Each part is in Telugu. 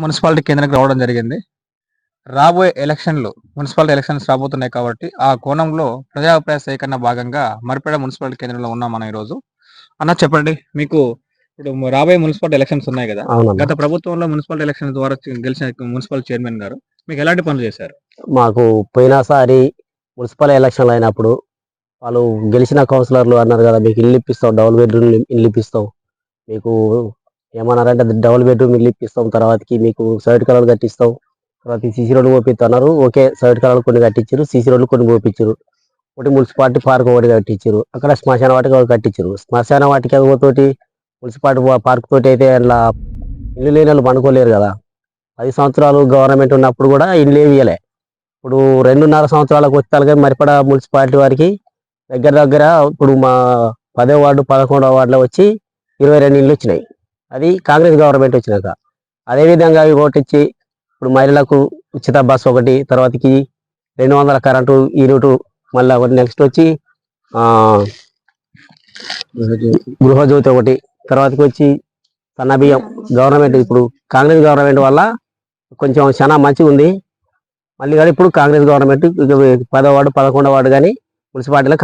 మున్సిపాలిటీ కేంద్రానికి రావడం జరిగింది. రాబోయే మున్సిపాలిటీ ఎలక్షన్స్ రాబోతున్నాయి కాబట్టి, ఆ కోణంలో ప్రజాభిప్రాయ సేకరణ భాగంగా మరిపేడ మున్సిపాలిటీ కేంద్రంలో ఉన్నాం మనం ఈరోజు. అన్న చెప్పండి, మీకు ఇప్పుడు రాబోయే మున్సిపాలిటీ ఎలక్షన్స్ ఉన్నాయి కదా. అవునన్నా. గత ప్రభుత్వంలో మున్సిపాలిటీ ఎలక్షన్స్ ద్వారా గెలిచిన మున్సిపల్ చైర్మన్ గారు మీకు ఎలాంటి పనులు చేశారు? మాకు పోయినసారి మున్సిపల్ ఎలక్షన్లు అయినప్పుడు వాళ్ళు గెలిచిన కౌన్సిలర్లు అన్నారు కదా, మీకు ఇల్లు ఇప్పిస్తాం, డబుల్ బెడ్రూమ్ ఇల్లు ఇప్పిస్తాం, మీకు ఏమన్నారంటే డబుల్ బెడ్రూమ్ ఇల్లు ఇప్పిస్తాం, తర్వాతకి మీకు సైడ్ కలర్ కట్టిస్తాం, తర్వాత సీసీ రోడ్లు పోపిస్తున్నారు. ఓకే, సైడ్ కలర్ కొన్ని కట్టించారు, సీసీ రోడ్లు కొన్ని పోపించారు. ఒకటి మున్సిపాలిటీ పార్క్ ఒకటి కట్టించారు, అక్కడ శ్మశాన వాటికి ఒకటి కట్టించారు. శ్మశాన వాటికి తోటి మున్సిపాలిటీ పార్క్ తోటి అయితే అలా ఇల్లు లేని వాళ్ళు పండుకోలేరు కదా. 10 సంవత్సరాలు గవర్నమెంట్ ఉన్నప్పుడు కూడా ఇల్లు ఏమి ఇవ్వలే. ఇప్పుడు 2.5 సంవత్సరాలకు వచ్చాక మరిపడ మున్సిపాలిటీ వారికి దగ్గర ఇప్పుడు మా 10వ వార్డు 11వ వార్డులో వచ్చి 22 ఇళ్ళు వచ్చినాయి. అది కాంగ్రెస్ గవర్నమెంట్ వచ్చినాక. అదేవిధంగా ఒకటి ఇచ్చి ఇప్పుడు మహిళలకు ఉచిత బస్సు ఒకటి, తర్వాతకి 200 కరెంటు యూనిట్, మళ్ళీ ఒకటి నెక్స్ట్ వచ్చి గృహజ్యోతి ఒకటి, తర్వాతకి వచ్చి సన్న బియ్యం గవర్నమెంట్. ఇప్పుడు కాంగ్రెస్ గవర్నమెంట్ వల్ల కొంచెం చాలా మంచిగా ఉంది. మళ్ళీ కానీ ఇప్పుడు కాంగ్రెస్ గవర్నమెంట్ 10వ వార్డు 11వ వార్డు కానీ మున్సిపాలిటీలో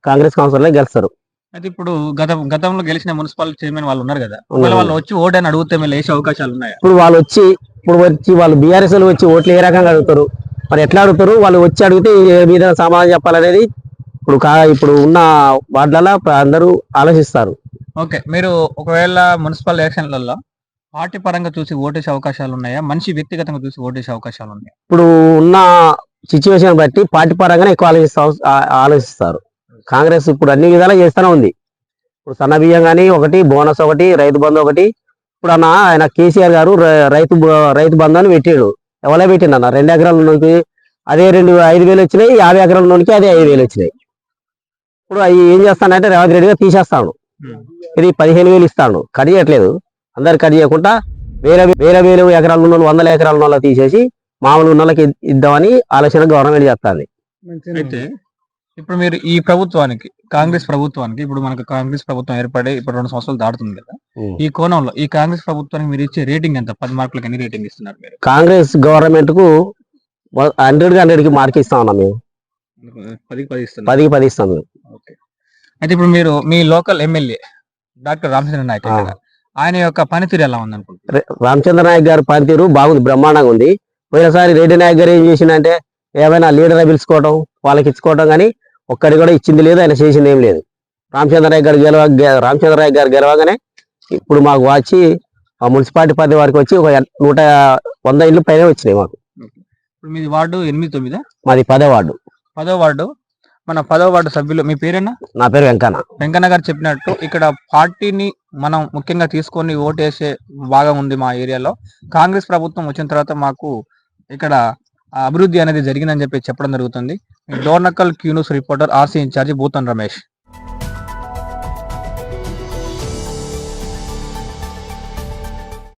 కాంగ్రెస్ కౌన్సిలర్లే గెలుస్తారు. అయితే ఇప్పుడు గతంలో గెలిచిన మున్సిపాలిటీ చైర్మన్ వాళ్ళు ఉన్నారు కదా, వాళ్ళు వచ్చి ఓటు అని అడిగితే మేము వేసే అవకాశాలు ఉన్నాయి. ఇప్పుడు వాళ్ళు బీఆర్ఎస్ వచ్చి ఓట్లు ఏ రకంగా అడుగుతారు, మరి ఎట్లా అడుగుతారు? వాళ్ళు వచ్చి అడిగితే ఏ విధంగా సమాధానం చెప్పాలనేది ఇప్పుడు ఉన్న వార్డులలో అందరూ ఆలోచిస్తారు. ఓకే, మీరు ఒకవేళ మున్సిపల్ ఎలక్షన్లలో పార్టీ పరంగా చూసి ఓటేసే అవకాశాలు ఉన్నాయా, మనిషి వ్యక్తిగతంగా చూసి ఓటేసే అవకాశాలు ఉన్నాయా? ఇప్పుడు ఉన్న సిచ్యువేషన్ బట్టి పార్టీ పరంగానే ఎక్కువ ఆలోచిస్తారు. కాంగ్రెస్ ఇప్పుడు అన్ని విధాలా చేస్తూనే ఉంది. ఇప్పుడు సన్న బియ్యం కానీ ఒకటి, బోనస్ ఒకటి, రైతు బంధు ఒకటి. ఇప్పుడు ఆయన కేసీఆర్ గారు రైతు బంధు అని పెట్టాడు. ఎవరే పెట్టిండు అన్న? 2 ఎకరాల నుంచి అదే 5,000 వచ్చినాయి, 50 ఎకరాల నుంచి అదే 5,000 వచ్చినాయి. ఇప్పుడు అవి ఏం చేస్తానంటే రేవంత్ రెడ్డిగా తీసేస్తాడు. ఇది 15,000 ఇస్తాడు, కట్ చేయట్లేదు. అందరు కట్ చేయకుండా వేల ఎకరాల ఉన్న 100 ఎకరాల ఉన్న తీసేసి మామూలు ఉన్న వాళ్ళకి ఇద్దామని ఆలోచన గవర్నమెంట్ చేస్తుంది. అయితే ఇప్పుడు మీరు ఈ ప్రభుత్వానికి, కాంగ్రెస్ ప్రభుత్వానికి, ఇప్పుడు మనకు కాంగ్రెస్ ప్రభుత్వం ఏర్పడి ఇప్పుడు 2 సంవత్సరాలు దాటుతుంది కదా, ఈ కోణంలో ఈ కాంగ్రెస్ ప్రభుత్వానికి మీరు ఇచ్చే రేటింగ్ ఎంత? 10 మార్కులకు ఎన్ని రేటింగ్ ఇస్తున్నారు మీరు? కాంగ్రెస్ గవర్నమెంట్ కు 100కి మార్క్ ఇస్తా ఉన్నాం మేము. 10కి 10 ఇస్తాం మేము. అయితే ఇప్పుడు మీరు మీ local MLA doctor Ramachandra Nayak ఆయన యొక్క పనితీరు ఎలా ఉంది అనుకుంటున్నారు? రామచంద్ర నాయక్ గారి పనితీరు బాగుంది, బ్రహ్మాండంగా ఉంది. పోయినసారి రెడ్డి నాయక్ గారు ఏం చేసిందంటే ఏమైనా లీడర్ పిలుచుకోవడం, వాళ్ళకి ఇచ్చుకోవడం, కానీ ఒక్కడి కూడా ఇచ్చింది లేదు, ఆయన చేసింది ఏం లేదు. రామచంద్ర నాయక్ గారు గెలవగానే ఇప్పుడు మాకు వచ్చి మున్సిపాలిటీ పది వరకు వచ్చి ఒక 100 ఇళ్ళు పైన వచ్చినాయి మాకు. ఇప్పుడు మీది వార్డు 8, 9? మాది 10వ వార్డు. 10వ వార్డు. మన 10వ వార్డు సభ్యులు మీ పేరేనా? నా పేరు వెంకన్న గారు చెప్పినట్టు ఇక్కడ పార్టీని మనం ముఖ్యంగా తీసుకొని ఓటేసే భాగం ఉంది మా ఏరియాలో. కాంగ్రెస్ ప్రభుత్వం వచ్చిన తర్వాత మాకు ఇక్కడ అభివృద్ధి అనేది జరిగిందని చెప్పి చెప్పడం జరుగుతుంది. Dornakal Q News reporter, RC incharge Bhutan Ramesh.